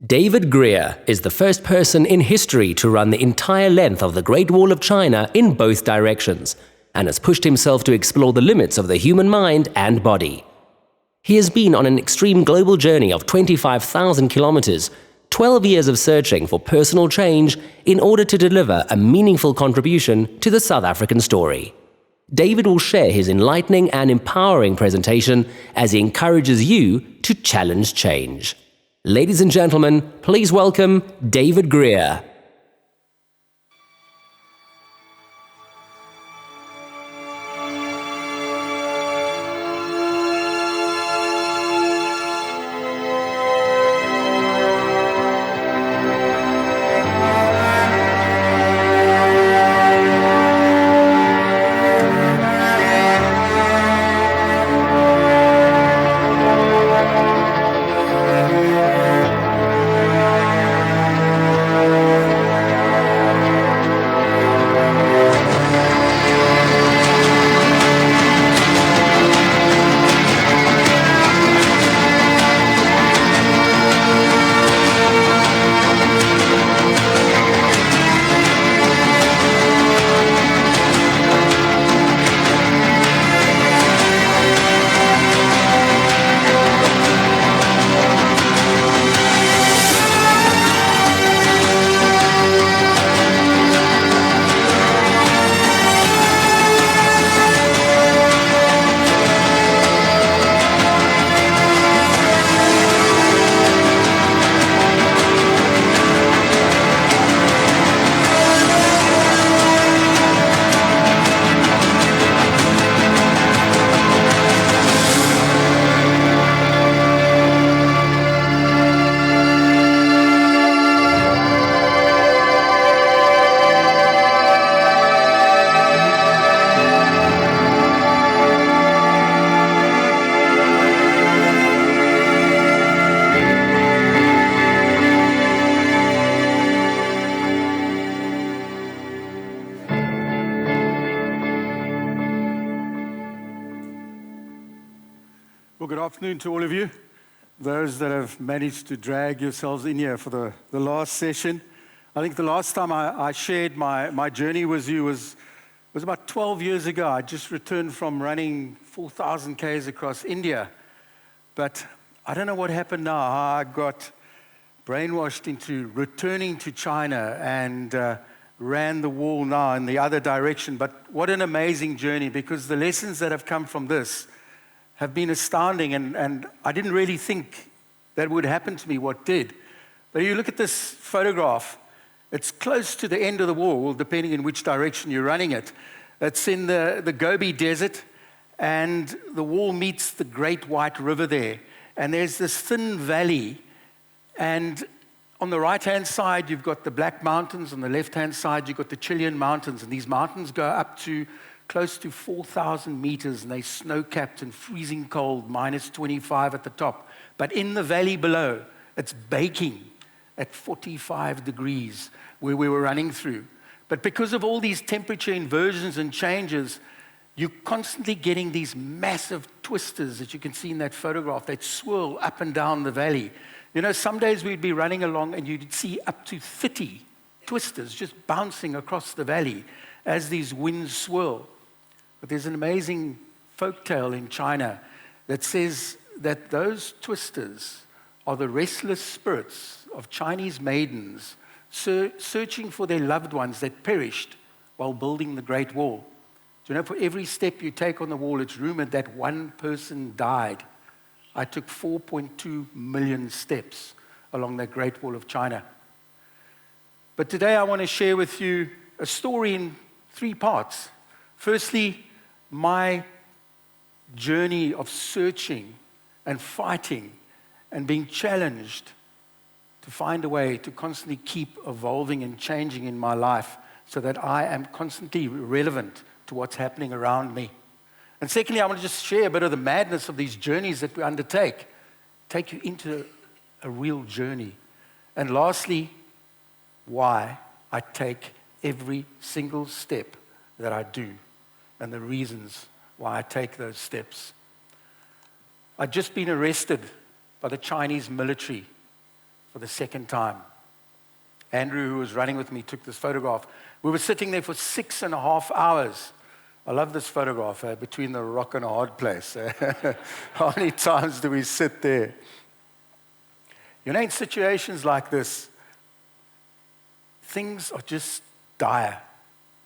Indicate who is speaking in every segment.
Speaker 1: David Grier is the first person in history to run the entire length of the Great Wall of China in both directions, and has pushed himself to explore the limits of the human mind and body. He has been on an extreme global journey of 25,000 kilometers, 12 years of searching for personal change in order to deliver a meaningful contribution to the South African story. David will share his enlightening and empowering presentation as he encourages you to challenge change. Ladies and gentlemen, please welcome David Grier.
Speaker 2: Well, good afternoon to all of you. Those that have managed to drag yourselves in here for the last session. I think the last time I shared my journey with you was about 12 years ago. I just returned from running 4,000 Ks across India. But I don't know what happened now. I got brainwashed into returning to China and ran the wall now in the other direction. But what an amazing journey, because the lessons that have come from this have been astounding, and I didn't really think that would happen to me, what did. But you look at this photograph, it's close to the end of the wall, depending in which direction you're running it. It's in the Gobi Desert, and the wall meets the Great White River there. And there's this thin valley, and on the right-hand side, you've got the Black Mountains. On the left-hand side, you've got the Chilean Mountains, and these mountains go up to close to 4,000 meters, and they're snow-capped and freezing cold, minus 25 at the top. But in the valley below, it's baking at 45 degrees where we were running through. But because of all these temperature inversions and changes, you're constantly getting these massive twisters that you can see in that photograph that swirl up and down the valley. You know, some days we'd be running along and you'd see up to 30 twisters just bouncing across the valley as these winds swirl. But there's an amazing folktale in China that says that those twisters are the restless spirits of Chinese maidens searching for their loved ones that perished while building the Great Wall. Do you know, for every step you take on the wall, it's rumored that one person died. I took 4.2 million steps along that Great Wall of China. But today I want to share with you a story in 3 parts. Firstly, my journey of searching and fighting and being challenged to find a way to constantly keep evolving and changing in my life so that I am constantly relevant to what's happening around me. And secondly, I want to just share a bit of the madness of these journeys that we undertake, take you into a real journey. And lastly, why I take every single step that I do, and the reasons why I take those steps. I'd just been arrested by the Chinese military for the second time. Andrew, who was running with me, took this photograph. We were sitting there for 6.5 hours. I love this photograph, between the rock and a hard place. How many times do we sit there? You know, in situations like this, things are just dire.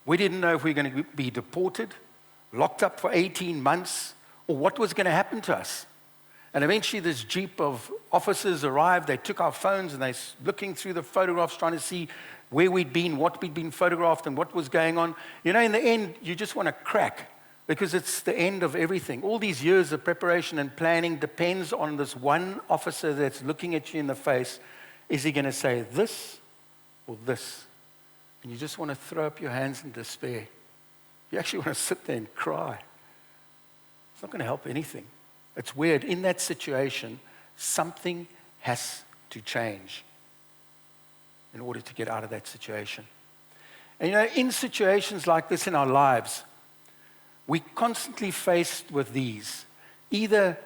Speaker 2: We didn't know if we were going to be deported, locked up for 18 months, or what was going to happen to us. And eventually this jeep of officers arrived. They took our phones and they're looking through the photographs, trying to see where we'd been, what we'd been photographed, and what was going on. You know, in the end, you just want to crack because it's the end of everything. All these years of preparation and planning depends on this one officer that's looking at you in the face. Is he going to say this or this? And you just want to throw up your hands in despair. You actually want to sit there and cry. It's not going to help anything. It's weird. In that situation, something has to change in order to get out of that situation. And you know, in situations like this in our lives, we're constantly faced with these. Either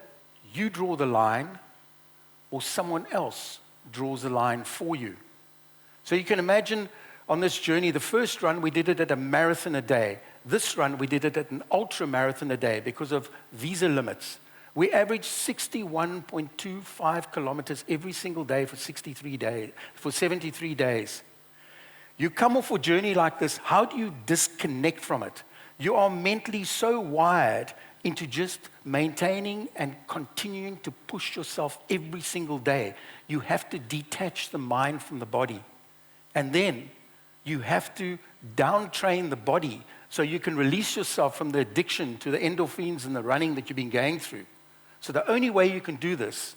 Speaker 2: you draw the line or someone else draws the line for you. So you can imagine on this journey, the first run, we did it at a marathon a day. This run, we did it at an ultra marathon a day because of visa limits. We averaged 61.25 kilometers every single day for 73 days, for 73 days. You come off a journey like this, how do you disconnect from it? You are mentally so wired into just maintaining and continuing to push yourself every single day. You have to detach the mind from the body. And then you have to downtrain the body so you can release yourself from the addiction to the endorphins and the running that you've been going through. So the only way you can do this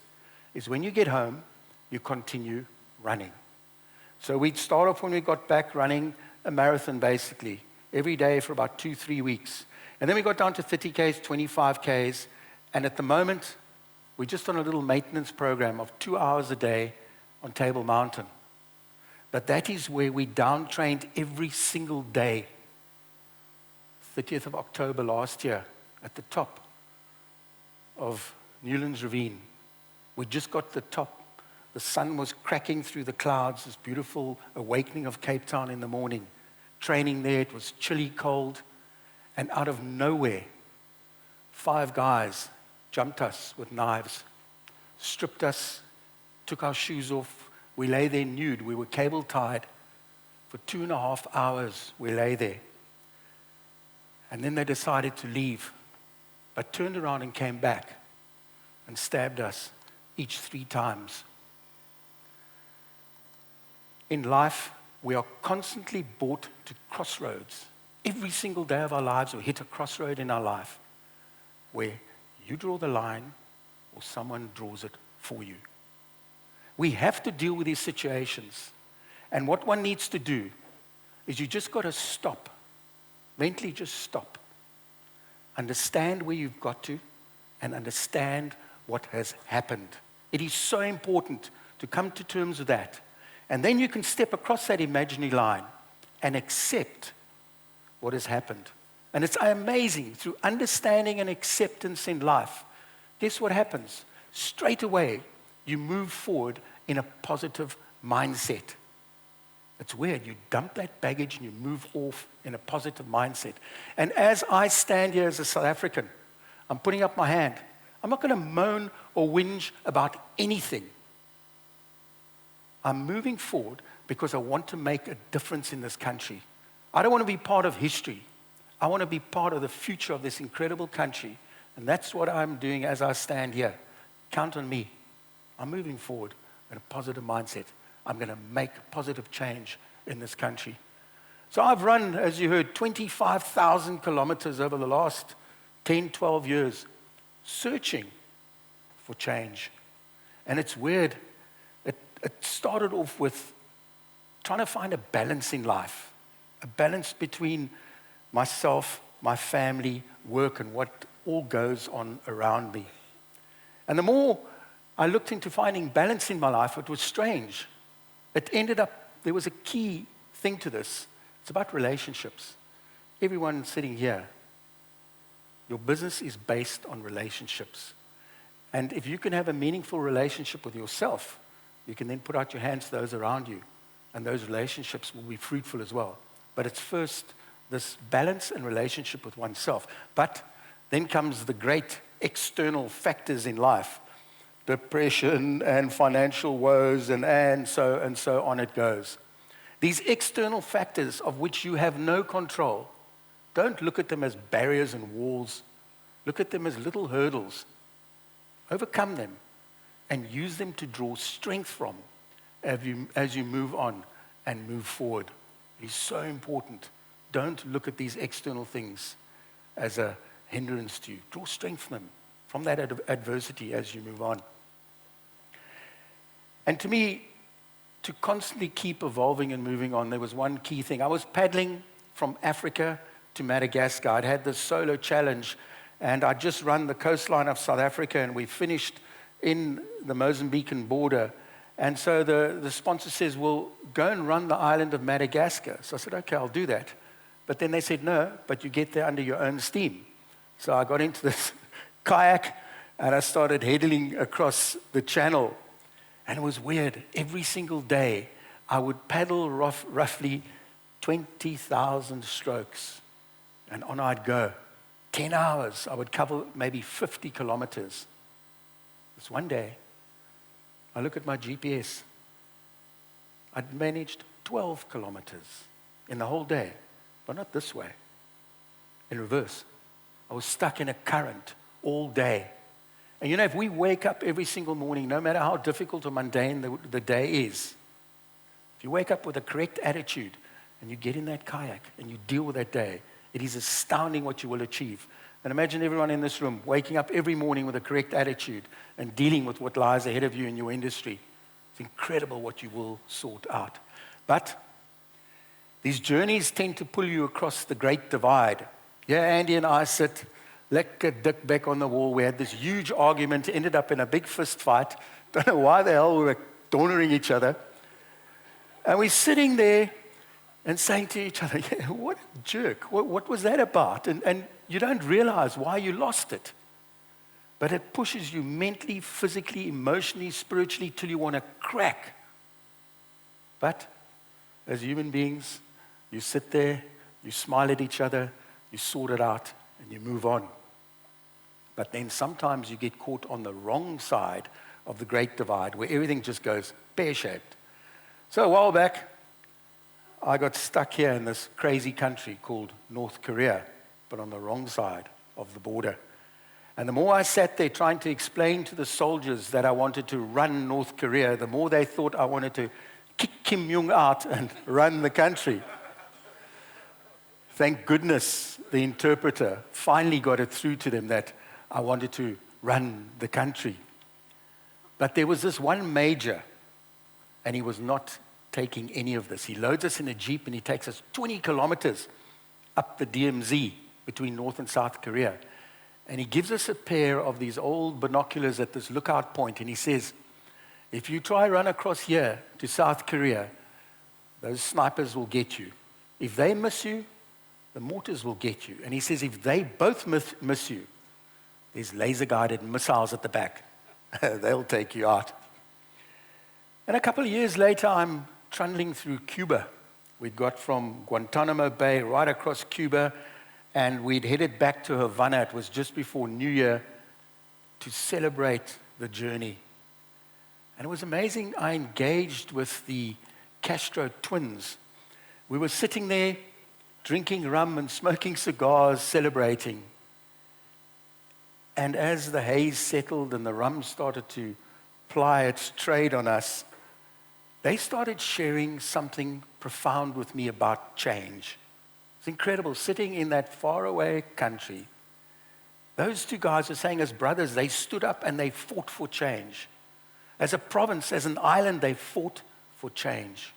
Speaker 2: is when you get home, you continue running. So we'd start off when we got back running a marathon basically, every day for about 2-3 weeks. And then we got down to 30Ks, 25Ks, and at the moment, we're just on a little maintenance program of 2 hours a day on Table Mountain. But that is where we downtrained every single day. 30th of October last year, at the top of Newlands Ravine. We just got to the top. The sun was cracking through the clouds, this beautiful awakening of Cape Town in the morning. Training there, it was chilly cold, and out of nowhere, 5 guys jumped us with knives, stripped us, took our shoes off. We lay there nude. We were cable tied. For 2.5 hours, we lay there. And then they decided to leave, but turned around and came back and stabbed us each 3 times. In life, we are constantly brought to crossroads. Every single day of our lives, we hit a crossroad in our life where you draw the line or someone draws it for you. We have to deal with these situations. And what one needs to do is you just got to stop. Mentally just stop. Understand where you've got to and understand what has happened. It is so important to come to terms with that. And then you can step across that imaginary line and accept what has happened. And it's amazing, through understanding and acceptance in life, guess what happens? Straight away, you move forward in a positive mindset. It's weird. You dump that baggage and you move off in a positive mindset. And as I stand here as a South African, I'm putting up my hand. I'm not going to moan or whinge about anything. I'm moving forward because I want to make a difference in this country. I don't want to be part of history. I want to be part of the future of this incredible country. And that's what I'm doing as I stand here. Count on me. I'm moving forward in a positive mindset. I'm going to make positive change in this country. So I've run, as you heard, 25,000 kilometers over the last 10, 12 years, searching for change. And it's weird. It started off with trying to find a balance in life, a balance between myself, my family, work, and what all goes on around me. And the more I looked into finding balance in my life, it was strange. It ended up, there was a key thing to this. It's about relationships. Everyone sitting here, your business is based on relationships. And if you can have a meaningful relationship with yourself, you can then put out your hands to those around you, and those relationships will be fruitful as well. But it's first this balance and relationship with oneself. But then comes the great external factors in life, depression and financial woes, and so on it goes. These external factors of which you have no control, don't look at them as barriers and walls. Look at them as little hurdles. Overcome them and use them to draw strength from as you move on and move forward. It is so important. Don't look at these external things as a hindrance to you. Draw strength from that adversity as you move on. And to me, to constantly keep evolving and moving on, there was one key thing. I was paddling from Africa to Madagascar. I'd had this solo challenge, and I'd just run the coastline of South Africa, and we finished in the Mozambican border. And so the sponsor says, well, go and run the island of Madagascar. So I said, okay, I'll do that. But then they said, no, but you get there under your own steam. So I got into this kayak, and I started heading across the channel. And it was weird. Every single day, I would paddle roughly 20,000 strokes. And on I'd go. 10 hours, I would cover maybe 50 kilometers. This one day, I look at my GPS. I'd managed 12 kilometers in the whole day, but not this way, in reverse. I was stuck in a current all day. And you know, if we wake up every single morning, no matter how difficult or mundane the day is, if you wake up with a correct attitude and you get in that kayak and you deal with that day, it is astounding what you will achieve. And imagine everyone in this room waking up every morning with a correct attitude and dealing with what lies ahead of you in your industry. It's incredible what you will sort out. But these journeys tend to pull you across the great divide. Yeah, Andy and I sit, lekker dik back on the wall. We had this huge argument, ended up in a big fist fight. Don't know why the hell we were cornering each other. And we're sitting there and saying to each other, yeah, what a jerk. What was that about? And you don't realize why you lost it. But it pushes you mentally, physically, emotionally, spiritually, till you want to crack. But as human beings, you sit there, you smile at each other, you sort it out, and you move on. But then sometimes you get caught on the wrong side of the great divide, where everything just goes pear-shaped. So a while back, I got stuck here in this crazy country called North Korea, but on the wrong side of the border. And the more I sat there trying to explain to the soldiers that I wanted to run North Korea, the more they thought I wanted to kick Kim Jong out and run the country. Thank goodness the interpreter finally got it through to them that I wanted to run the country. But there was this one major, and he was not taking any of this. He loads us in a Jeep and he takes us 20 kilometers up the DMZ between North and South Korea. And he gives us a pair of these old binoculars at this lookout point, and he says, if you try run across here to South Korea, those snipers will get you. If they miss you, the mortars will get you. And he says, if they both miss you, there's laser-guided missiles at the back. They'll take you out. And a couple of years later, I'm trundling through Cuba. We'd got from Guantanamo Bay right across Cuba, and we'd headed back to Havana. It was just before New Year to celebrate the journey. And it was amazing. I engaged with the Castro twins. We were sitting there drinking rum and smoking cigars, celebrating. And as the haze settled and the rum started to ply its trade on us, they started sharing something profound with me about change. It's incredible, sitting in that faraway country. Those two guys were saying as brothers, they stood up and they fought for change. As a province, as an island, they fought for change.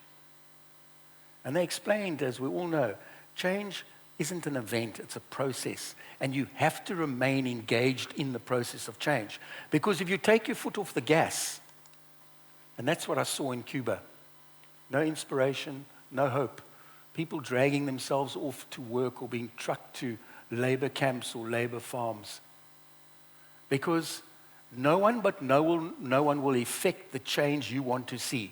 Speaker 2: And they explained, as we all know, change isn't an event, it's a process. And you have to remain engaged in the process of change. Because if you take your foot off the gas, and that's what I saw in Cuba, no inspiration, no hope. People dragging themselves off to work or being trucked to labor camps or labor farms. Because No one but no one will effect the change you want to see.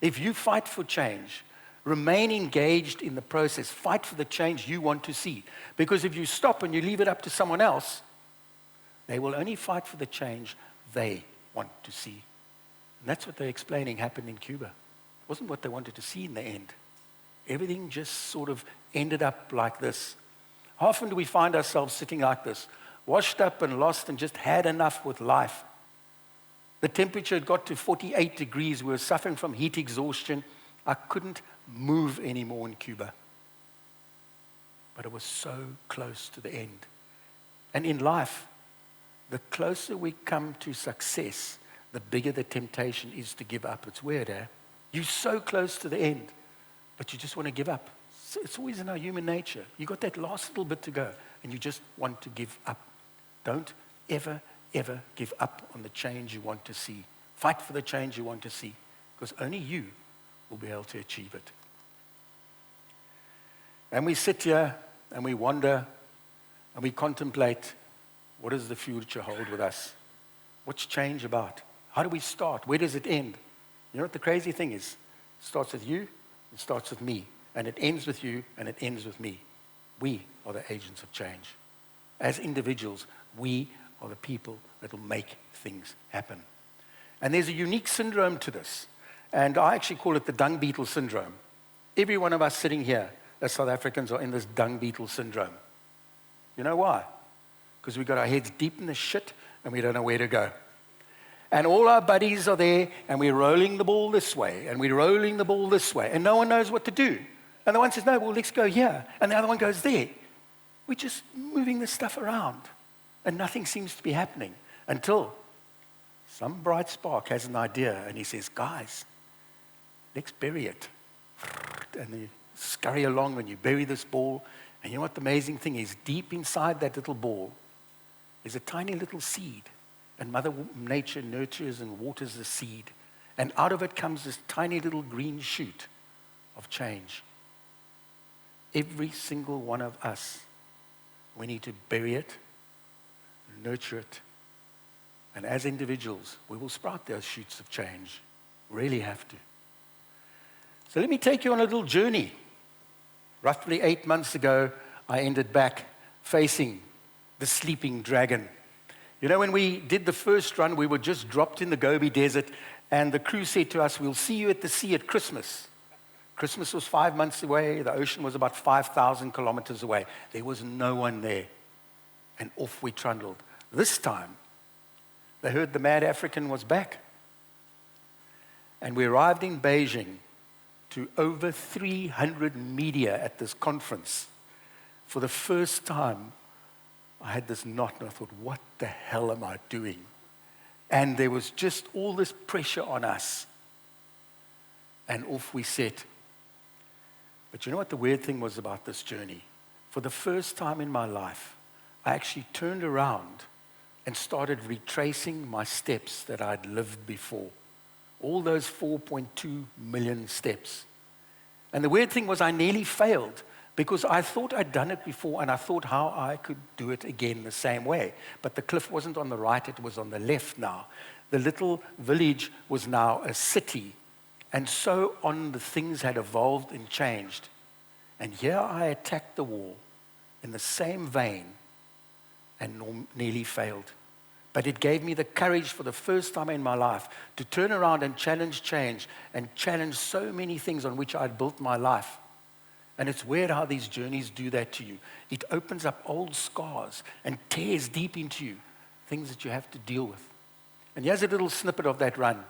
Speaker 2: If you fight for change, remain engaged in the process. Fight for the change you want to see. Because if you stop and you leave it up to someone else, they will only fight for the change they want to see. And that's what they're explaining happened in Cuba. It wasn't what they wanted to see in the end. Everything just sort of ended up like this. How often do we find ourselves sitting like this, washed up and lost and just had enough with life? The temperature had got to 48 degrees. We were suffering from heat exhaustion. I couldn't move anymore in Cuba. But it was so close to the end. And in life, the closer we come to success, the bigger the temptation is to give up. It's weird, eh? You're so close to the end, but you just want to give up. It's always in our human nature. You got that last little bit to go, and you just want to give up. Don't ever, ever give up on the change you want to see. Fight for the change you want to see, because only you will be able to achieve it. And we sit here, and we wonder, and we contemplate, what does the future hold with us? What's change about? How do we start? Where does it end? You know what the crazy thing is? It starts with you, it starts with me, and it ends with you, and it ends with me. We are the agents of change. As individuals, we are the people that will make things happen. And there's a unique syndrome to this, and I actually call it the dung beetle syndrome. Every one of us sitting here as South Africans are in this dung beetle syndrome. You know why? Because we've got our heads deep in the shit, and we don't know where to go. And all our buddies are there, and we're rolling the ball this way, and we're rolling the ball this way, and no one knows what to do. And the one says, no, well, let's go here. And the other one goes there. We're just moving this stuff around, and nothing seems to be happening until some bright spark has an idea, and he says, guys, let's bury it. And you scurry along, and you bury this ball, and you know what the amazing thing is? Deep inside that little ball is a tiny little seed. And Mother Nature nurtures and waters the seed. And out of it comes this tiny little green shoot of change. Every single one of us, we need to bury it, nurture it. And as individuals, we will sprout those shoots of change. Really have to. So let me take you on a little journey. Roughly 8 months ago, I ended back facing the sleeping dragon. You know, when we did the first run, we were just dropped in the Gobi Desert, and the crew said to us, we'll see you at the sea at Christmas. Christmas was 5 months away. The ocean was about 5,000 kilometers away. There was no one there. And off we trundled. This time, they heard the mad African was back. And we arrived in Beijing to over 300 media at this conference. For the first time, I had this knot, and I thought, what the hell am I doing? And there was just all this pressure on us. And off we set. But you know what the weird thing was about this journey? For the first time in my life, I actually turned around and started retracing my steps that I'd lived before. All those 4.2 million steps. And the weird thing was I nearly failed, because I thought I'd done it before, and I thought how I could do it again the same way. But the cliff wasn't on the right, it was on the left now. The little village was now a city. And so on, the things had evolved and changed. And here I attacked the wall in the same vein and nearly failed. But it gave me the courage for the first time in my life to turn around and challenge change and challenge so many things on which I'd built my life. And it's weird how these journeys do that to you. It opens up old scars and tears deep into you, things that you have to deal with. And here's a little snippet of that run.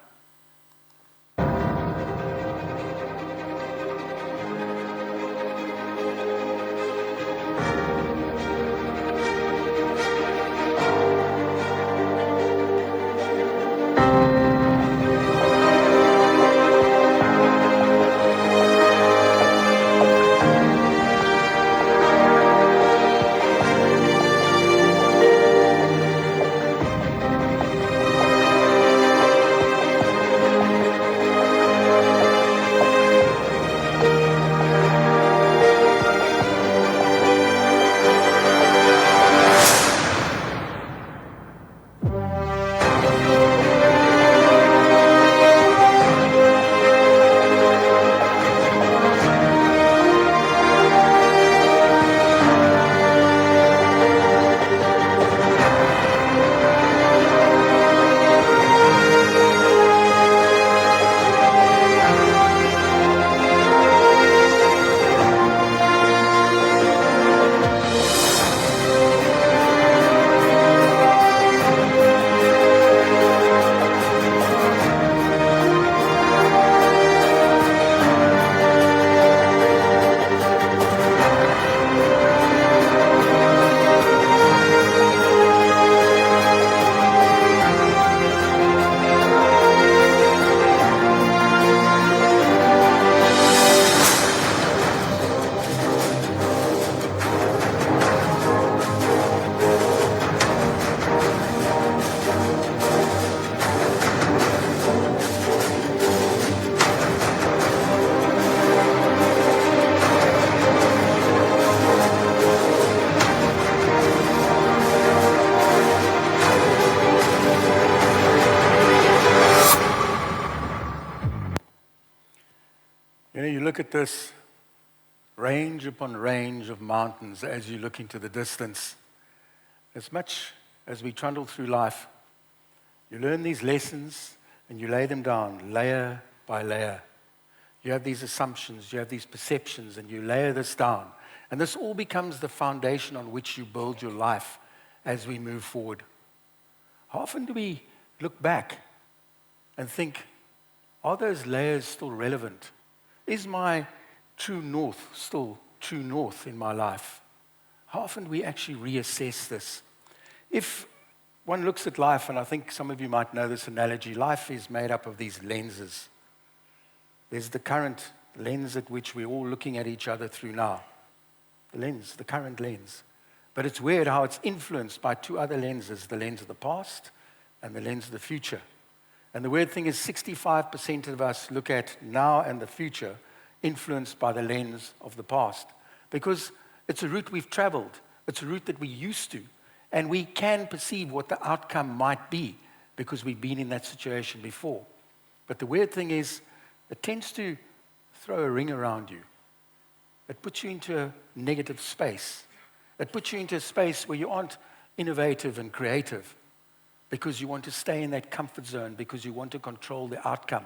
Speaker 2: You know, you look at this range upon range of mountains as you look into the distance. As much as we trundle through life, you learn these lessons and you lay them down layer by layer. You have these assumptions, you have these perceptions, and you layer this down. And this all becomes the foundation on which you build your life as we move forward. How often do we look back and think, are those layers still relevant? Is my true north still true north in my life? How often do we actually reassess this? If one looks at life, and I think some of you might know this analogy, life is made up of these lenses. There's the current lens at which we're all looking at each other through now. The lens, the current lens. But it's weird how it's influenced by two other lenses, the lens of the past and the lens of the future. And the weird thing is 65% of us look at now and the future influenced by the lens of the past. Because it's a route we've traveled. It's a route that we used to. And we can perceive what the outcome might be because we've been in that situation before. But the weird thing is, it tends to throw a ring around you. It puts you into a negative space. It puts you into a space where you aren't innovative and creative because you want to stay in that comfort zone, because you want to control the outcome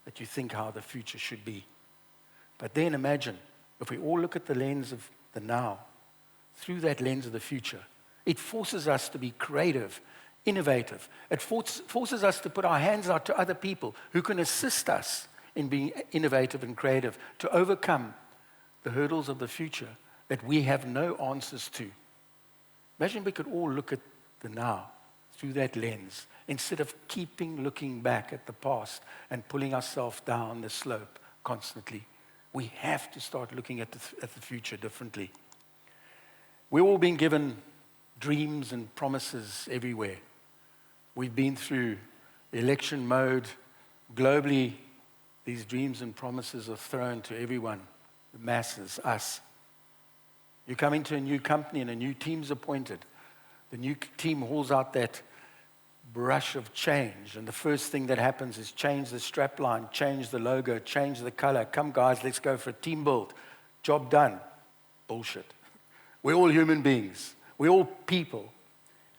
Speaker 2: that you think how the future should be. But then imagine, if we all look at the lens of the now, through that lens of the future, it forces us to be creative, innovative. It forces us to put our hands out to other people who can assist us in being innovative and creative to overcome the hurdles of the future that we have no answers to. Imagine we could all look at the now through that lens instead of looking back at the past and pulling ourselves down the slope constantly. We have to start looking at the future differently. We've all been given dreams and promises everywhere. We've been through election mode. Globally, these dreams and promises are thrown to everyone, the masses, us. You come into a new company and a new team's appointed. The new team hauls out that brush of change, and the first thing that happens is change the strapline, change the logo, change the color. Come guys, let's go for a team build. Job done. Bullshit. We're all human beings. We're all people.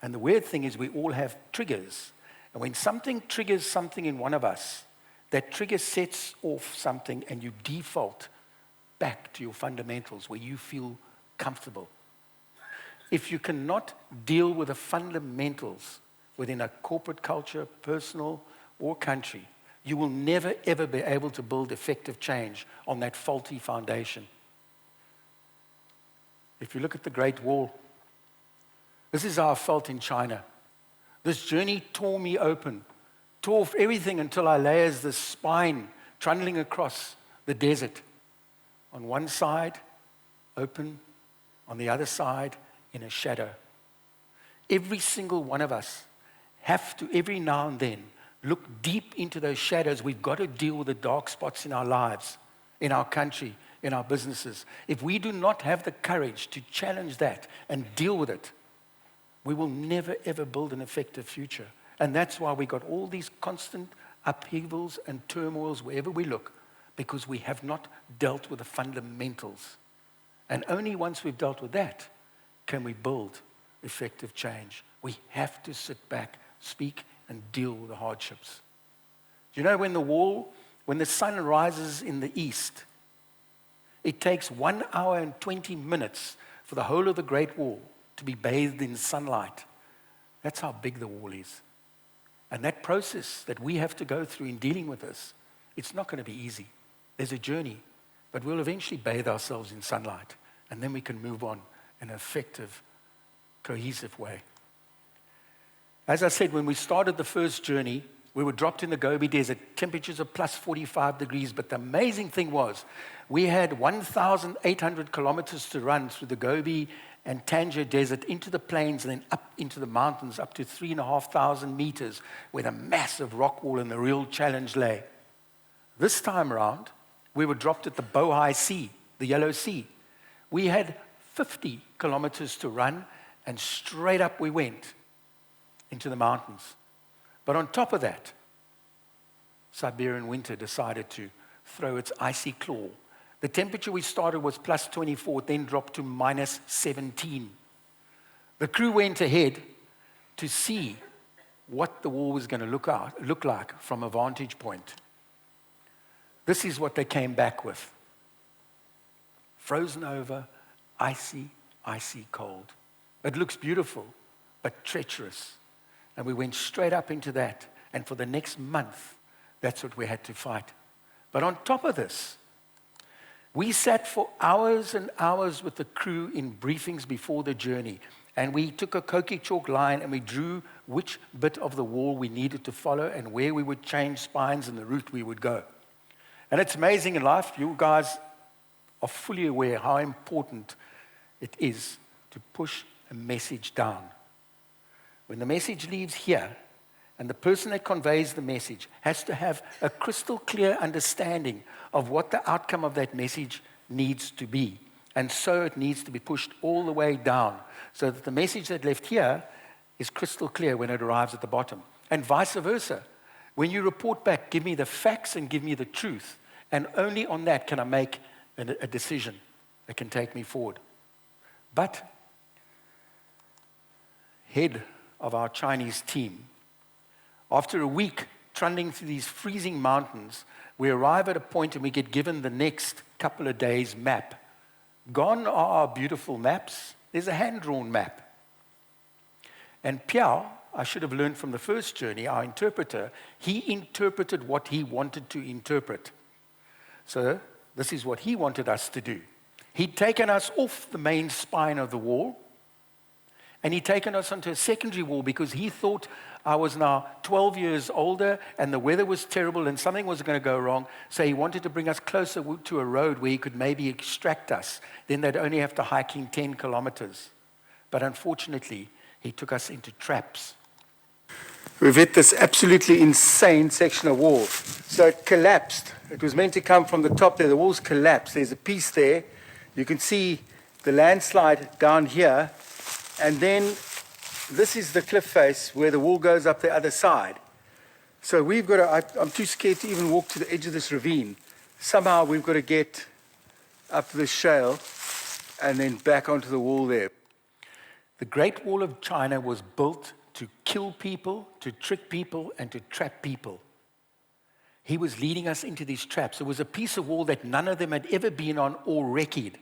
Speaker 2: And the weird thing is we all have triggers. And when something triggers something in one of us, that trigger sets off something and you default back to your fundamentals where you feel comfortable. If you cannot deal with the fundamentals within a corporate culture, personal or country, you will never ever be able to build effective change on that faulty foundation. If you look at the Great Wall, this is how I felt in China. This journey tore me open, tore off everything until I lay as the spine trundling across the desert. On one side, open, on the other side, in a shadow. Every single one of us have to, every now and then, look deep into those shadows. We've got to deal with the dark spots in our lives, in our country, in our businesses. If we do not have the courage to challenge that and deal with it, we will never, ever build an effective future. And that's why we got all these constant upheavals and turmoils wherever we look, because we have not dealt with the fundamentals. And only once we've dealt with that can we build effective change. We have to sit back, speak, and deal with the hardships. Do you know when the sun rises in the east, it takes 1 hour and 20 minutes for the whole of the Great Wall to be bathed in sunlight. That's how big the wall is. And that process that we have to go through in dealing with this, it's not going to be easy. There's a journey, but we'll eventually bathe ourselves in sunlight, and then we can move on in an effective, cohesive way. As I said, when we started the first journey, we were dropped in the Gobi Desert, temperatures of plus 45 degrees, but the amazing thing was we had 1,800 kilometers to run through the Gobi and Tangier Desert into the plains and then up into the mountains up to 3,500 meters where the massive rock wall and the real challenge lay. This time around, we were dropped at the Bohai Sea, the Yellow Sea. We had 50 kilometers to run and straight up we went into the mountains. But on top of that, Siberian winter decided to throw its icy claw. The temperature we started was plus 24, then dropped to minus 17. The crew went ahead to see what the wall was going to look like from a vantage point. This is what they came back with. Frozen over, icy, icy cold. It looks beautiful, but treacherous. And we went straight up into that. And for the next month, that's what we had to fight. But on top of this, we sat for hours and hours with the crew in briefings before the journey. And we took a Koki chalk line and we drew which bit of the wall we needed to follow and where we would change spines and the route we would go. And it's amazing in life, you guys are fully aware how important it is to push a message down. When the message leaves here, and the person that conveys the message has to have a crystal clear understanding of what the outcome of that message needs to be. And so it needs to be pushed all the way down so that the message that left here is crystal clear when it arrives at the bottom. And vice versa. When you report back, give me the facts and give me the truth. And only on that can I make a decision that can take me forward. But head of our Chinese team, after a week trundling through these freezing mountains, we arrive at a point and we get given the next couple of days' map. Gone are our beautiful maps. There's a hand-drawn map. And Piao, I should have learned from the first journey, our interpreter, he interpreted what he wanted to interpret. So this is what he wanted us to do. He'd taken us off the main spine of the wall, and he'd taken us onto a secondary wall because he thought I was now 12 years older and the weather was terrible and something was going to go wrong. So he wanted to bring us closer to a road where he could maybe extract us. Then they'd only have to hike in 10 kilometers. But unfortunately, he took us into traps. We've hit this absolutely insane section of wall. So it collapsed. It was meant to come from the top there. The walls collapsed. There's a piece there. You can see the landslide down here. And then this is the cliff face where the wall goes up the other side. So we've got to, I'm too scared to even walk to the edge of this ravine. Somehow we've got to get up this shale and then back onto the wall there. The Great Wall of China was built to kill people, to trick people, and to trap people. He was leading us into these traps. It was a piece of wall that none of them had ever been on or recce'd.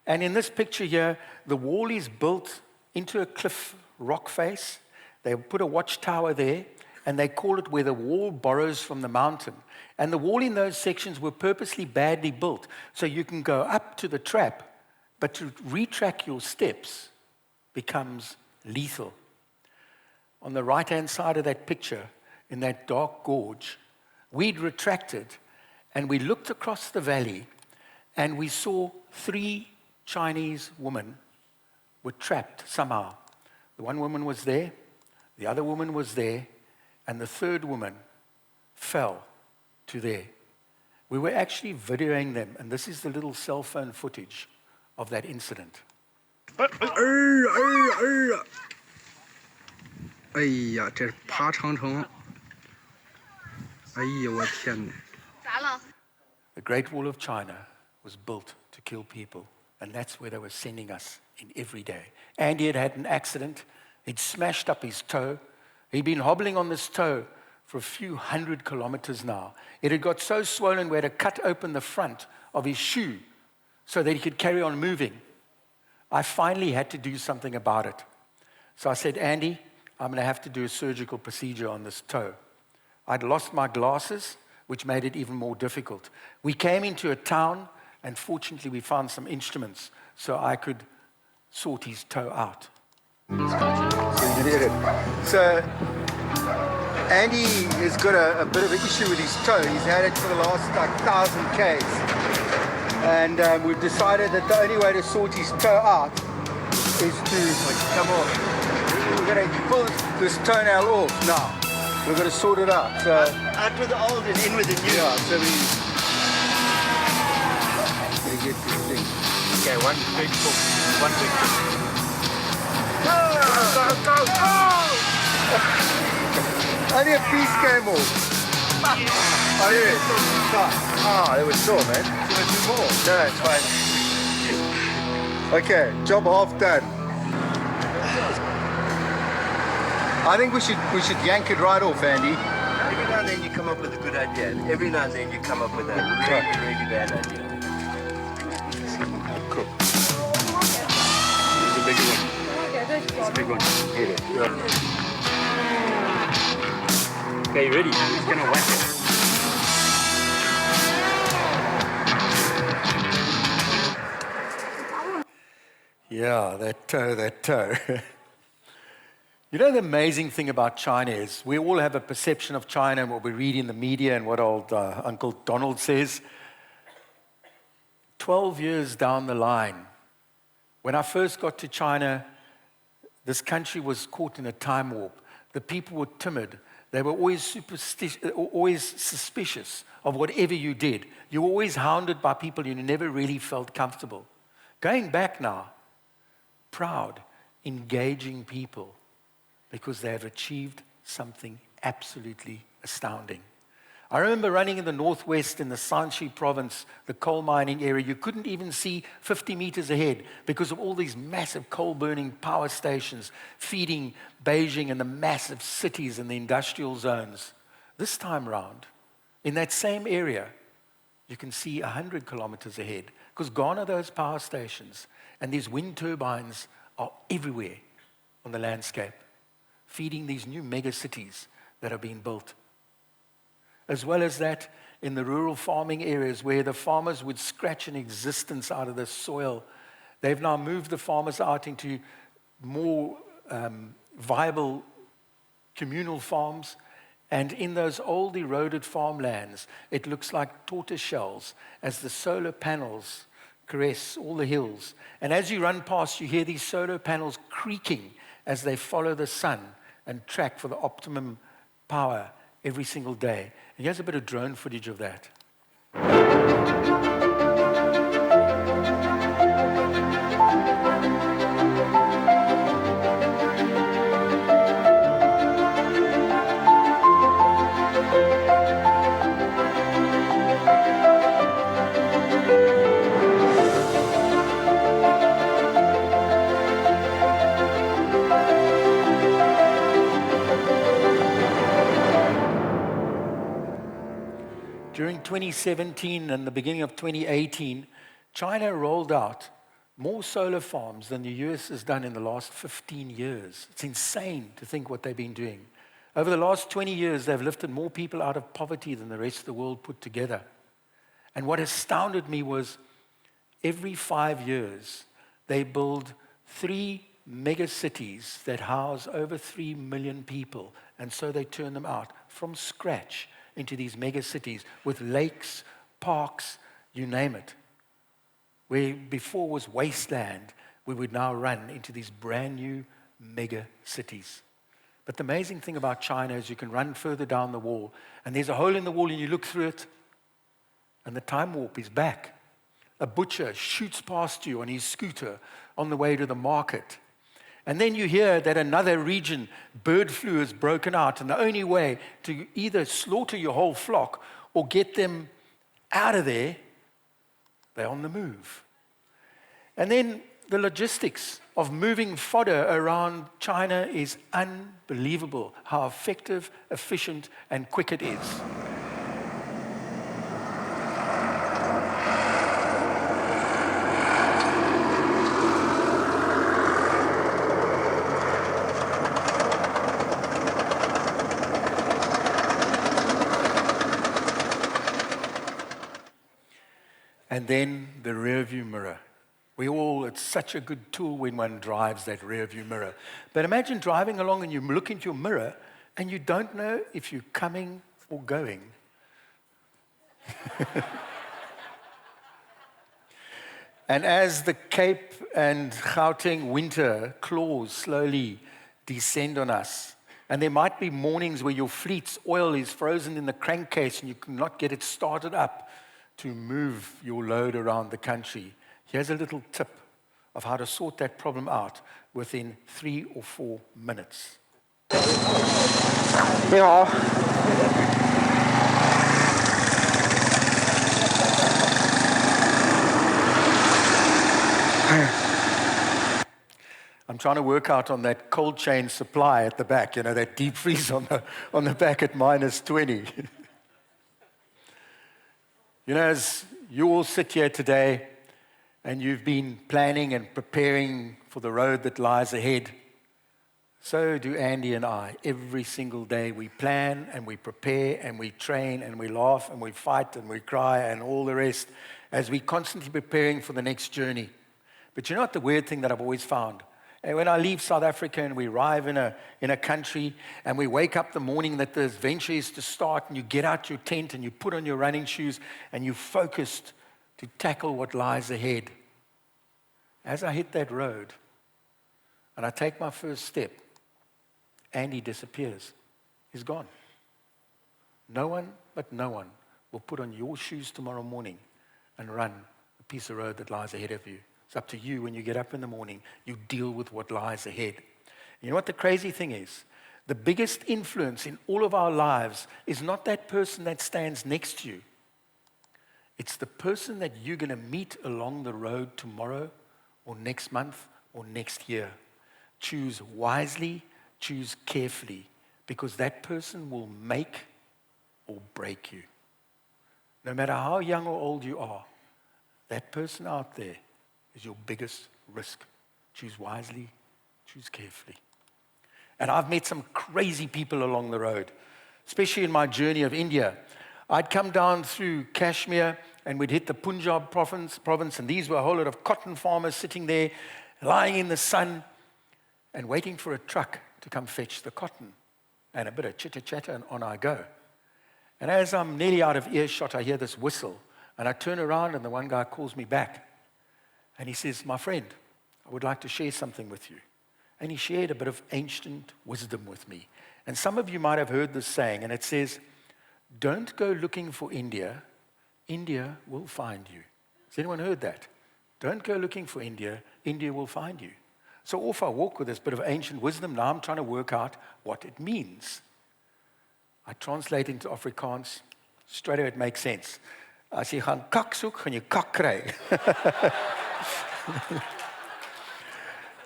Speaker 2: And in this picture here, the wall is built into a cliff rock face. They put a watchtower there, and they call it where the wall borrows from the mountain. And the wall in those sections were purposely badly built, so you can go up to the trap, but to retrack your steps becomes lethal. On the right-hand side of that picture, in that dark gorge, we'd retracted, and we looked across the valley, and we saw 3 Chinese women were trapped somehow. The one woman was there, the other woman was there, and the third woman fell to there. We were actually videoing them, and this is the little cell phone footage of that incident.
Speaker 3: 哎呀，这是爬长城！哎呀，我天哪！
Speaker 4: 咋了？
Speaker 2: The Great Wall of China was built to kill people, and that's where they were sending us in every day. Andy had had an accident. He'd smashed up his toe. He'd been hobbling on this toe for a few 100 kilometers now. It had got so swollen we had to cut open the front of his shoe so that he could carry on moving. I finally had to do something about it. So I said, Andy, I'm going to have to do a surgical procedure on this toe. I'd lost my glasses, which made it even more difficult. We came into a town, and fortunately we found some instruments so I could sort his toe out. So you did it. So Andy has got a bit of an issue with his toe. He's had it for the last 1,000 Ks. And we've decided that the only way to sort his toe out is to come off. We're going to pull this toenail off now. We're going to sort it out. So
Speaker 5: out with the old and in with the new.
Speaker 2: yeah, so we get this thing.
Speaker 5: Okay, one big book. One big book.
Speaker 2: Only a piece came off.
Speaker 5: Oh, yeah. Oh, it was sore, man. No, it's fine. Okay, job half done. I think we should yank it right off, Andy. Every now and then you come up with a good idea. And every now and then you come up with a really, really bad idea. Cool. It's a bigger one. It's a big one. Hit it. Okay, you ready? He's gonna whack it.
Speaker 2: Yeah, that toe. You know, the amazing thing about China is we all have a perception of China and what we read in the media and what old Uncle Donald says. 12 years down the line, when I first got to China, this country was caught in a time warp. The people were timid. They were always suspicious of whatever you did. You were always hounded by people you never really felt comfortable. Going back now, proud, engaging people, because they have achieved something absolutely astounding. I remember running in the northwest in the Shanxi province, the coal mining area. You couldn't even see 50 meters ahead because of all these massive coal-burning power stations feeding Beijing and the massive cities and the industrial zones. This time round, in that same area, you can see 100 kilometers ahead because gone are those power stations, and these wind turbines are everywhere on the landscape, feeding these new mega cities that are being built. As well as that, in the rural farming areas where the farmers would scratch an existence out of the soil, they've now moved the farmers out into more viable communal farms. And in those old eroded farmlands, it looks like tortoise shells as the solar panels caress all the hills. And as you run past, you hear these solar panels creaking as they follow the sun and track for the optimum power every single day. And here's a bit of drone footage of that. During 2017 and the beginning of 2018, China rolled out more solar farms than the US has done in the last 15 years. It's insane to think what they've been doing. Over the last 20 years, they've lifted more people out of poverty than the rest of the world put together. And what astounded me was every 5 years, they build 3 mega cities that house over 3 million people. And so they turn them out from scratch into these mega cities with lakes, parks, you name it. Where before was wasteland, we would now run into these brand new mega cities. But the amazing thing about China is you can run further down the wall, and there's a hole in the wall and you look through it, and the time warp is back. A butcher shoots past you on his scooter on the way to the market. And then you hear that another region, bird flu has broken out, and the only way to either slaughter your whole flock or get them out of there, they're on the move. And then the logistics of moving fodder around China is unbelievable, how effective, efficient, and quick it is. And then the rear view mirror. It's such a good tool when one drives, that rear view mirror. But imagine driving along and you look into your mirror and you don't know if you're coming or going. And as the Cape and Gauteng winter claws slowly descend on us, and there might be mornings where your fleet's oil is frozen in the crankcase and you cannot get it started up to move your load around the country. Here's a little tip of how to sort that problem out within 3 or 4 minutes.
Speaker 3: 你好，
Speaker 2: trying to work out on that cold chain supply at the back, that deep freeze on the back at minus 20. As you all sit here today and you've been planning and preparing for the road that lies ahead, so do Andy and I. Every single day we plan and we prepare and we train and we laugh and we fight and we cry and all the rest as we're constantly preparing for the next journey. But you know what the weird thing that I've always found? And when I leave South Africa and we arrive in a country and we wake up the morning that the adventure is to start, and you get out your tent and you put on your running shoes and you're focused to tackle what lies ahead. As I hit that road and I take my first step, Andy disappears. He's gone. No one will put on your shoes tomorrow morning and run a piece of road that lies ahead of you. It's up to you when you get up in the morning, you deal with what lies ahead. You know what the crazy thing is? The biggest influence in all of our lives is not that person that stands next to you. It's the person that you're going to meet along the road tomorrow or next month or next year. Choose wisely, choose carefully, because that person will make or break you. No matter how young or old you are, that person out there is your biggest risk. Choose wisely, choose carefully. And I've met some crazy people along the road, especially in my journey of India. I'd come down through Kashmir and we'd hit the Punjab province, and these were a whole lot of cotton farmers sitting there, lying in the sun and waiting for a truck to come fetch the cotton. And a bit of chitter-chatter and on I go. And as I'm nearly out of earshot, I hear this whistle. And I turn around and the one guy calls me back. And he says, "My friend, I would like to share something with you." And he shared a bit of ancient wisdom with me. And some of you might have heard this saying, and it says, "Don't go looking for India. India will find you." Has anyone heard that? Don't go looking for India. India will find you. So off I walk with this bit of ancient wisdom. Now I'm trying to work out what it means. I translate into Afrikaans. Straight away it makes sense. As jy gaan kak soek, gaan jy kak kry.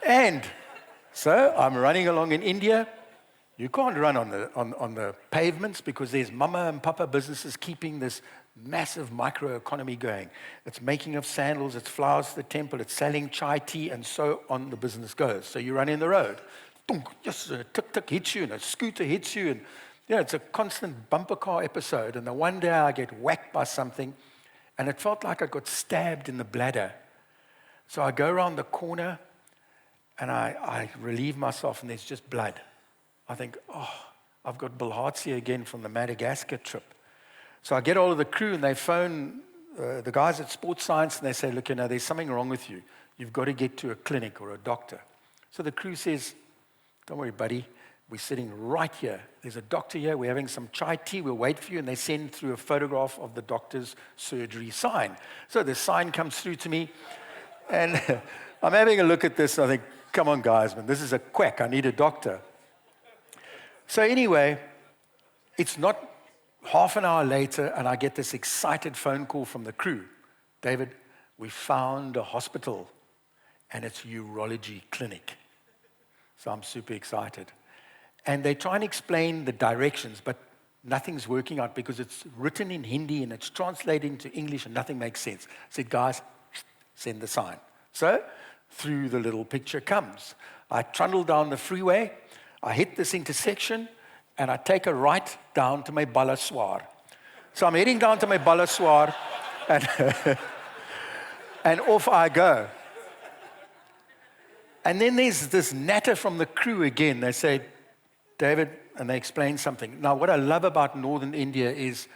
Speaker 2: And so I'm running along in India. You can't run on the pavements because there's mama and papa businesses keeping this massive microeconomy going. It's making of sandals, it's flowers to the temple, it's selling chai tea, and so on the business goes. So you run in the road. Just a tuk-tuk hits you and a scooter hits you. And it's a constant bumper car episode. And the one day I get whacked by something and it felt like I got stabbed in the bladder. So I go around the corner and I relieve myself and there's just blood. I think, I've got bilharzia again from the Madagascar trip. So I get all of the crew and they phone the guys at Sports Science and they say, "Look, there's something wrong with you. You've got to get to a clinic or a doctor." So the crew says, "Don't worry, buddy. We're sitting right here. There's a doctor here. We're having some chai tea. We'll wait for you." And they send through a photograph of the doctor's surgery sign. So the sign comes through to me and I'm having a look at this and I think, come on guys, man, this is a quack. I need a doctor. So anyway, it's not half an hour later and I get this excited phone call from the crew. "David, we found a hospital and it's a urology clinic." So I'm super excited. And they try and explain the directions, but nothing's working out because it's written in Hindi and it's translating to English and nothing makes sense. I said, "Guys, send the sign." So through the little picture comes. I trundle down the freeway. I hit this intersection and I take a right down to my Balaswar. So I'm heading down to my Balaswar and off I go. And then there's this natter from the crew again. They say, "David," and they explain something. Now, what I love about northern India is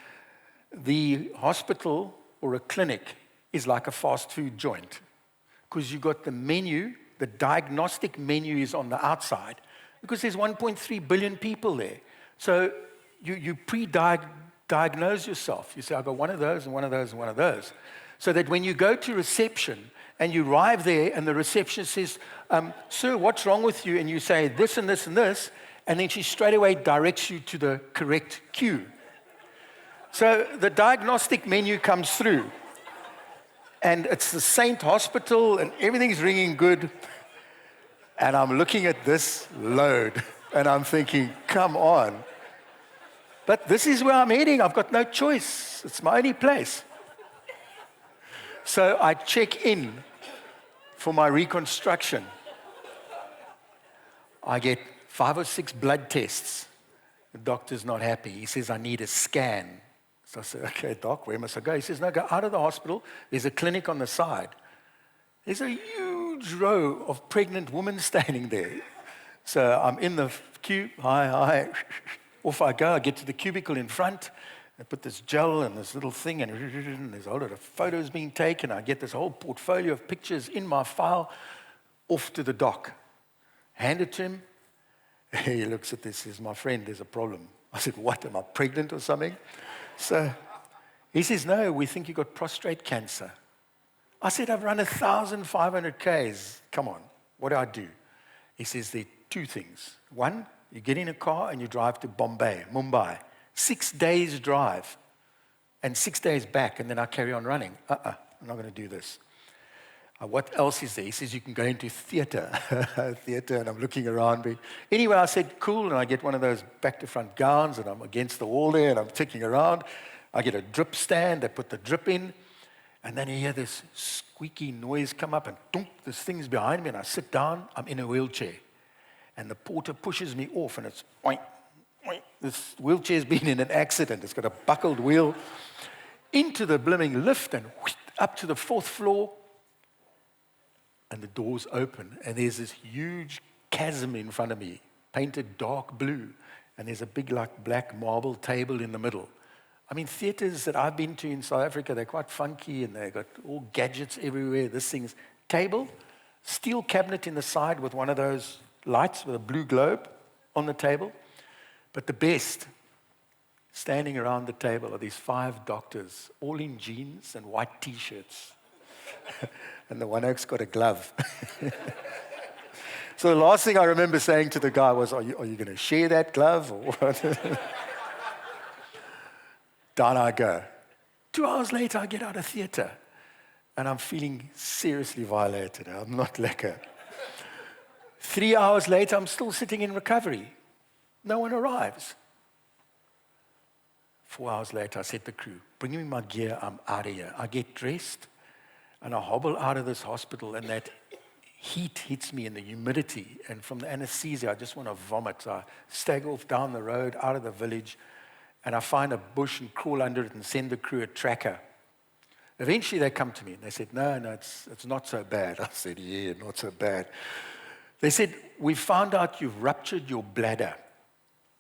Speaker 2: the hospital or a clinic is like a fast food joint because you've got the menu, the diagnostic menu is on the outside. Because there's 1.3 billion people there. So you pre-diagnose yourself. You say, "I've got one of those and one of those and one of those." So that when you go to reception and you arrive there and the receptionist says, "Sir, what's wrong with you?" And you say this and this and this, and then she straight away directs you to the correct queue. So the diagnostic menu comes through. And it's the Saint Hospital and everything's ringing good. And I'm looking at this load, and I'm thinking, come on. But this is where I'm heading. I've got no choice. It's my only place. So I check in for my reconstruction. I get 5 or 6 blood tests. The doctor's not happy. He says, I need a scan. So I said, okay, doc, where must I go? He says, no, go out of the hospital. There's a clinic on the side. There's a huge row of pregnant women standing there. So I'm in the queue. Hi. Off I go. I get to the cubicle in front. I put this gel and this little thing, and there's a whole lot of photos being taken. I get this whole portfolio of pictures in my file. Off to the doc. Hand it to him. He looks at this, says, my friend, there's a problem. I said, what, am I pregnant or something? So he says, no, we think you got prostate cancer. I said, I've run 1,500 Ks. Come on, what do I do? He says, there are 2 things. One, you get in a car and you drive to Mumbai. 6 days drive and 6 days back, and then I carry on running. I'm not going to do this. What else is there? He says, you can go into theater, and I'm looking around me. Anyway, I said, cool, and I get one of those back-to-front gowns, and I'm against the wall there, and I'm ticking around. I get a drip stand, I put the drip in, and then you hear this squeaky noise come up, and thunk, this thing's behind me, and I sit down, I'm in a wheelchair. And the porter pushes me off, and it's, oink, oink. This wheelchair's been in an accident. It's got a buckled wheel into the blimming lift, and whoosh, up to the 4th floor. And the doors open, and there's this huge chasm in front of me, painted dark blue, and there's a big, like, black marble table in the middle. I mean, theaters that I've been to in South Africa, they're quite funky, and they've got all gadgets everywhere. This thing's table, steel cabinet in the side with one of those lights with a blue globe on the table. But the best, standing around the table, are these 5 doctors, all in jeans and white T-shirts. And the one oak's got a glove. So the last thing I remember saying to the guy was, are you going to share that glove or what? Down I go. 2 hours later, I get out of theater, and I'm feeling seriously violated. I'm not lekker. 3 hours later, I'm still sitting in recovery. No one arrives. 4 hours later, I said to the crew, bring me my gear, I'm out of here. I get dressed, and I hobble out of this hospital, and that heat hits me, and the humidity, and from the anesthesia, I just want to vomit. So I stagger off down the road, out of the village, and I find a bush and crawl under it and send the crew a tracker. Eventually, they come to me, and they said, no, it's not so bad. I said, yeah, not so bad. They said, we found out you've ruptured your bladder.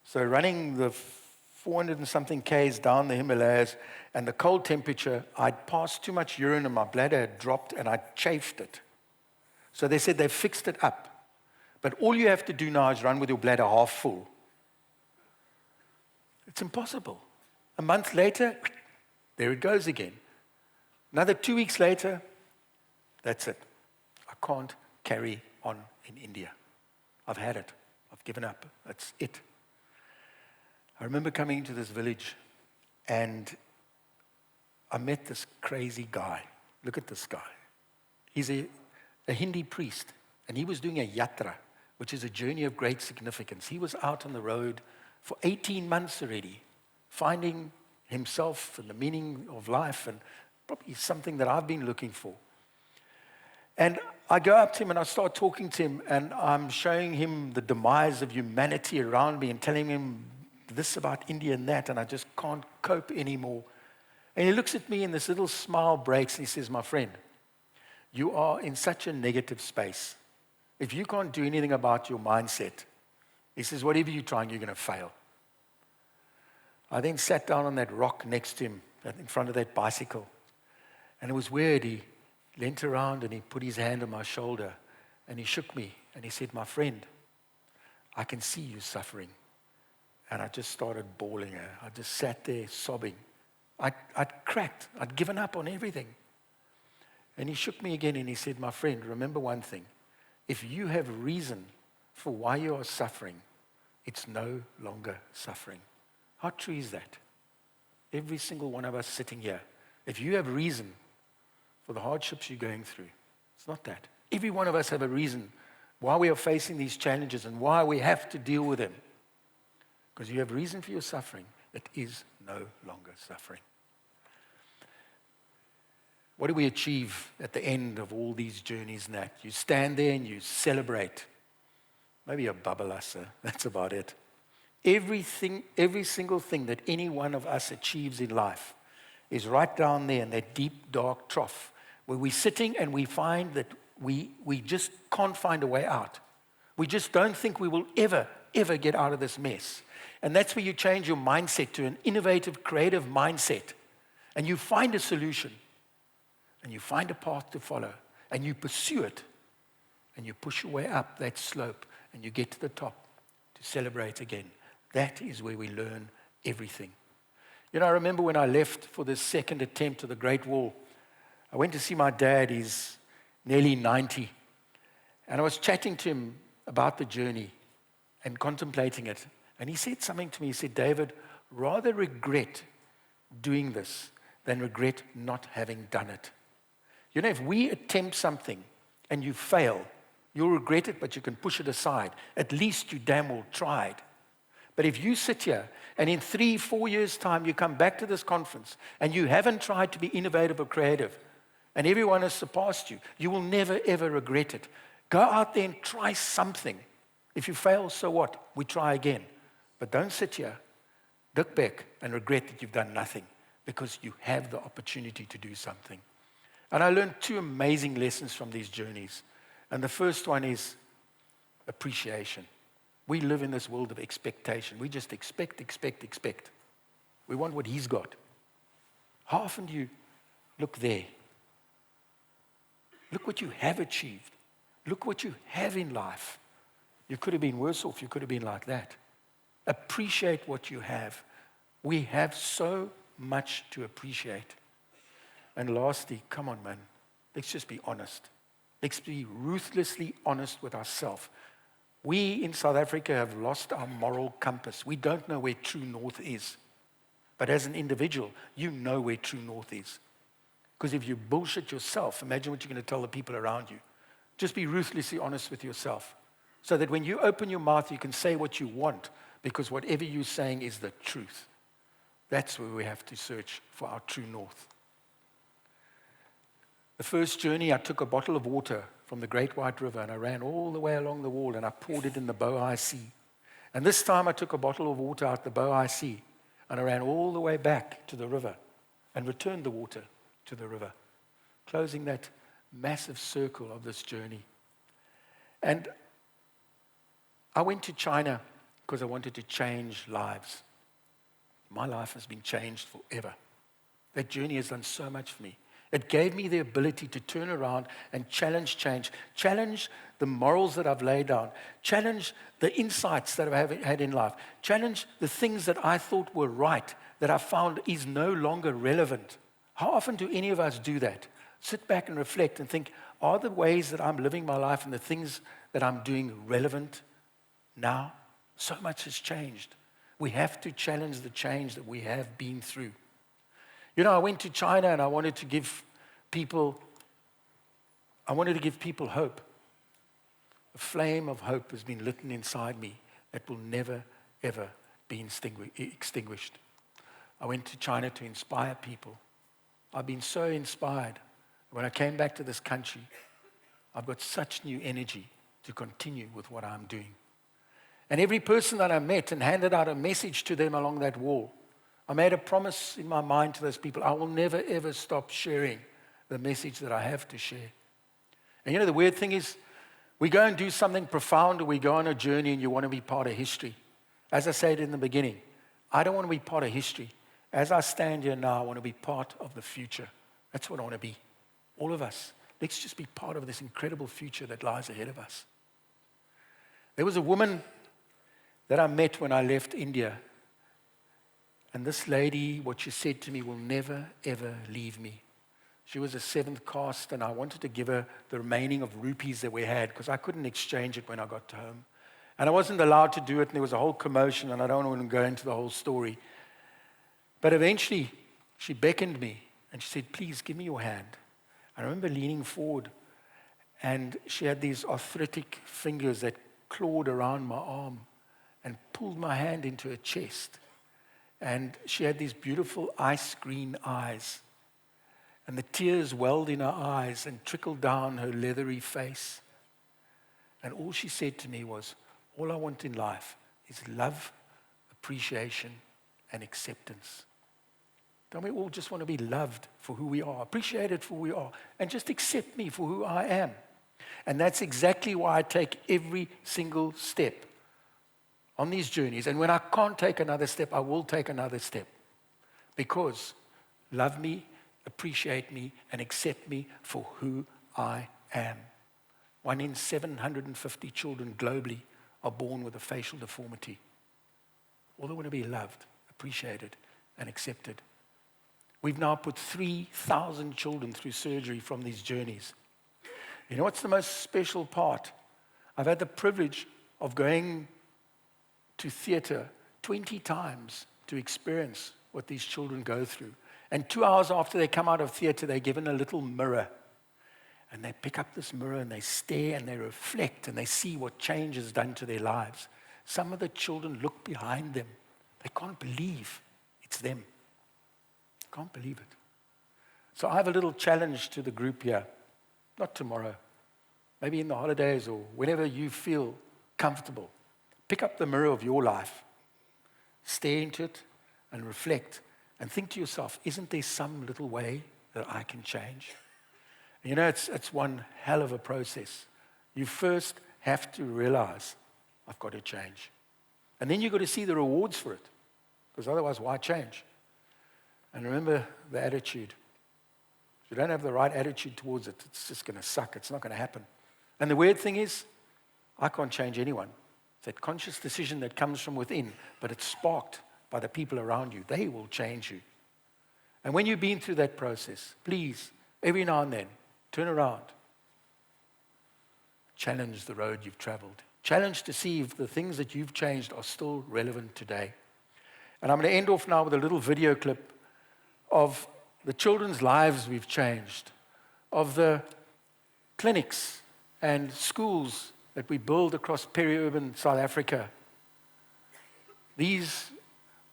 Speaker 2: So running the 400 and something Ks down the Himalayas, and the cold temperature, I'd passed too much urine and my bladder had dropped, and I chafed it. So they said they fixed it up. But all you have to do now is run with your bladder half full. It's impossible. A month later, there it goes again. Another 2 weeks later, that's it. I can't carry on in India. I've had it. I've given up. That's it. I remember coming into this village, and I met this crazy guy. Look at this guy. He's a Hindi priest, and he was doing a yatra, which is a journey of great significance. He was out on the road for 18 months already, finding himself and the meaning of life, and probably something that I've been looking for. And I go up to him and I start talking to him, and I'm showing him the demise of humanity around me and telling him this about India and that, and I just can't cope anymore. And he looks at me and this little smile breaks, and he says, my friend, you are in such a negative space. If you can't do anything about your mindset, he says, whatever you're trying, you're going to fail. I then sat down on that rock next to him, in front of that bicycle. And it was weird. He leant around and he put his hand on my shoulder and he shook me and he said, my friend, I can see you suffering. And I just started bawling. I just sat there sobbing. I'd cracked. I'd given up on everything. And he shook me again and he said, my friend, remember one thing. If you have reason for why you are suffering, it's no longer suffering. How true is that? Every single one of us sitting here, if you have reason for the hardships you're going through, it's not that. Every one of us have a reason why we are facing these challenges and why we have to deal with them. Because you have reason for your suffering that is no longer suffering. What do we achieve at the end of all these journeys, Nat? You stand there and you celebrate. Maybe a babbalasa, that's about it. Every single thing that any one of us achieves in life is right down there in that deep, dark trough where we're sitting and we find that we just can't find a way out. We just don't think we will ever get out of this mess. And that's where you change your mindset to an innovative, creative mindset. And you find a solution. And you find a path to follow. And you pursue it. And you push your way up that slope. And you get to the top to celebrate again. That is where we learn everything. You know, I remember when I left for this second attempt to the Great Wall, I went to see my dad. He's nearly 90. And I was chatting to him about the journey and contemplating it. And he said something to me. He said, David, rather regret doing this than regret not having done it. You know, if we attempt something and you fail, you'll regret it, but you can push it aside. At least you damn well tried. But if you sit here and in 3-4 years' time you come back to this conference and you haven't tried to be innovative or creative and everyone has surpassed you, you will never, ever regret it. Go out there and try something. If you fail, so what? We try again. But don't sit here, look back and regret that you've done nothing because you have the opportunity to do something. And I learned 2 amazing lessons from these journeys. And the first one is appreciation. We live in this world of expectation. We just expect. We want what he's got. How often do you look there? Look what you have achieved. Look what you have in life. You could have been worse off. You could have been like that. Appreciate what you have. We have so much to appreciate. And lastly, come on, man. Let's just be honest. Let's be ruthlessly honest with ourselves. We in South Africa have lost our moral compass. We don't know where true north is. But as an individual, you know where true north is. Because if you bullshit yourself, imagine what you're going to tell the people around you. Just be ruthlessly honest with yourself. So that when you open your mouth, you can say what you want. Because whatever you're saying is the truth. That's where we have to search for our true north. The first journey, I took a bottle of water from the Great White River and I ran all the way along the wall and I poured it in the Bohai Sea. And this time I took a bottle of water out the Bohai Sea and I ran all the way back to the river and returned the water to the river, closing that massive circle of this journey. And I went to China because I wanted to change lives. My life has been changed forever. That journey has done so much for me. It gave me the ability to turn around and challenge change, challenge the morals that I've laid down, challenge the insights that I've had in life, challenge the things that I thought were right that I found is no longer relevant. How often do any of us do that? Sit back and reflect and think, are the ways that I'm living my life and the things that I'm doing relevant now? So much has changed. We have to challenge the change that we have been through. You know, I went to China and I wanted to give people hope. A flame of hope has been lit inside me that will never, ever be extinguished. I went to China to inspire people. I've been so inspired. When I came back to this country, I've got such new energy to continue with what I'm doing. And every person that I met and handed out a message to them along that wall, I made a promise in my mind to those people, I will never, ever stop sharing the message that I have to share. And you know, the weird thing is, we go and do something profound or we go on a journey and you want to be part of history. As I said in the beginning, I don't want to be part of history. As I stand here now, I want to be part of the future. That's what I want to be. All of us. Let's just be part of this incredible future that lies ahead of us. There was a woman that I met when I left India. And this lady, what she said to me, will never, ever leave me. She was a 7th caste, and I wanted to give her the remaining of rupees that we had because I couldn't exchange it when I got home. And I wasn't allowed to do it, and there was a whole commotion, and I don't want to go into the whole story. But eventually, she beckoned me, and she said, please, give me your hand. I remember leaning forward, And she had these arthritic fingers that clawed around my arm and pulled my hand into her chest. And she had these beautiful ice green eyes. And the tears welled in her eyes and trickled down her leathery face. And all she said to me was, all I want in life is love, appreciation, and acceptance. Don't we all just want to be loved for who we are, appreciated for who we are, and just accept me for who I am? And that's exactly why I take every single step on these journeys. And when I can't take another step, I will take another step. Because love me, appreciate me, and accept me for who I am. 1 in 750 children globally are born with a facial deformity. All they want to be loved, appreciated, and accepted. We've now put 3,000 children through surgery from these journeys. You know what's the most special part? I've had the privilege of going to theater 20 times to experience what these children go through. And 2 hours after they come out of theater, they're given a little mirror. And they pick up this mirror and they stare and they reflect and they see what change has done to their lives. Some of the children look behind them. They can't believe it's them. Can't believe it. So I have a little challenge to the group here. Not tomorrow. Maybe in the holidays or whenever you feel comfortable. Pick up the mirror of your life. Stare into it and reflect. And think to yourself, isn't there some little way that I can change? You know, it's one hell of a process. You first have to realize, I've got to change. And then you've got to see the rewards for it. Because otherwise, why change? And remember the attitude. If you don't have the right attitude towards it, it's just going to suck. It's not going to happen. And the weird thing is, I can't change anyone. It's that conscious decision that comes from within, but it's sparked by the people around you. They will change you. And when you've been through that process, please, every now and then, turn around. Challenge the road you've traveled. Challenge to see if the things that you've changed are still relevant today. And I'm going to end off now with a little video clip of the children's lives we've changed, of the clinics and schools that we build across peri-urban South Africa. These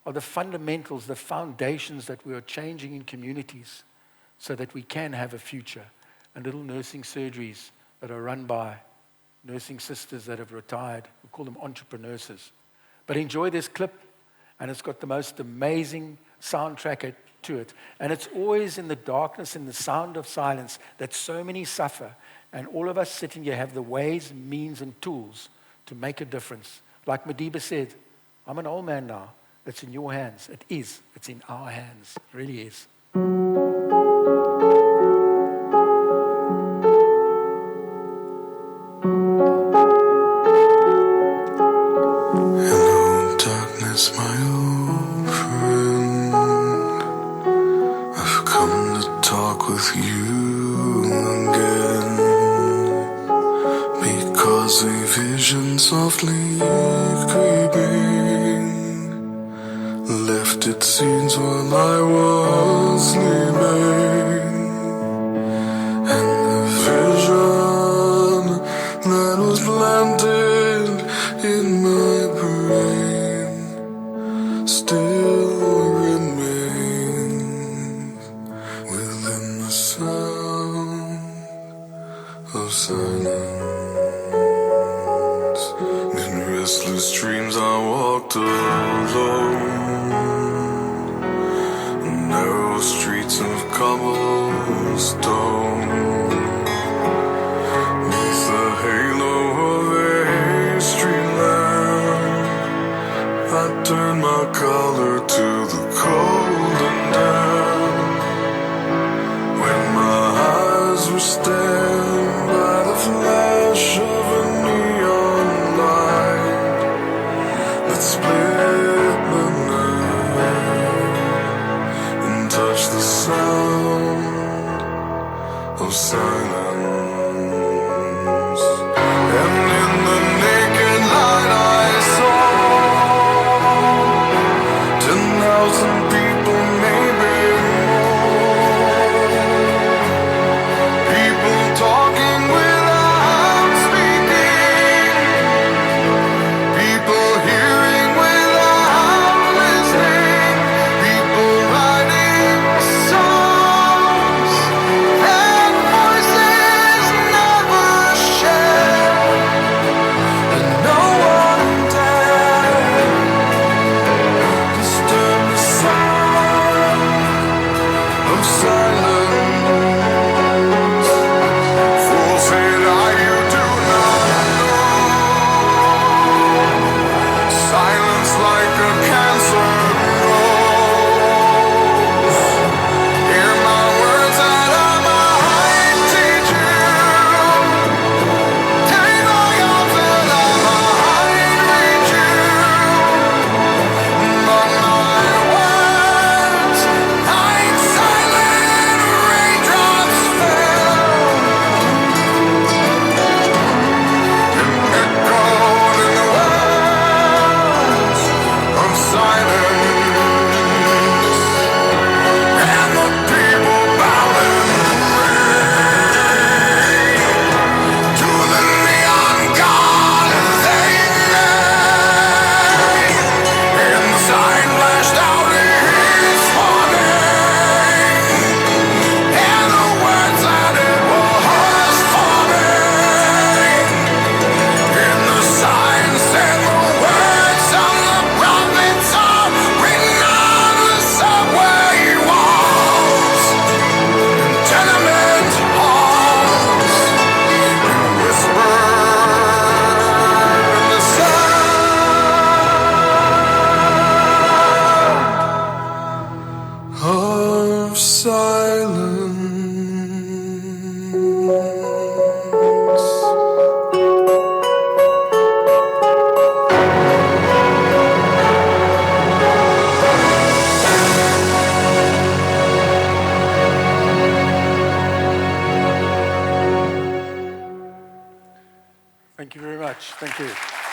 Speaker 2: are the fundamentals, the foundations that we are changing in communities so that we can have a future. And little nursing surgeries that are run by nursing sisters that have retired. We call them entrepreneurs. But enjoy this clip, and it's got the most amazing soundtrack to it. And it's always in the darkness, in the sound of silence, that so many suffer. And all of us sitting here have the ways, means, and tools to make a difference. Like Madiba said, I'm an old man now. It's in your hands. It is. It's in our hands. It really is.
Speaker 4: Hello, darkness, my old friend. I've come to talk with you again, because a vision softly creeping left its scenes while I was sleeping, and the vision that was planted in my brain still remains within the sound of silence. In restless dreams I walked alone, narrow streets of cobblestone, neath the halo of a street lamp. I turned my collar to the cold and damp, when my eyes were stabbed by the flash of a neon light that split the night and touched the sound of silence. And in the naked light I saw 10,000 people, maybe more, people talking without
Speaker 2: Thank you very much. Thank you.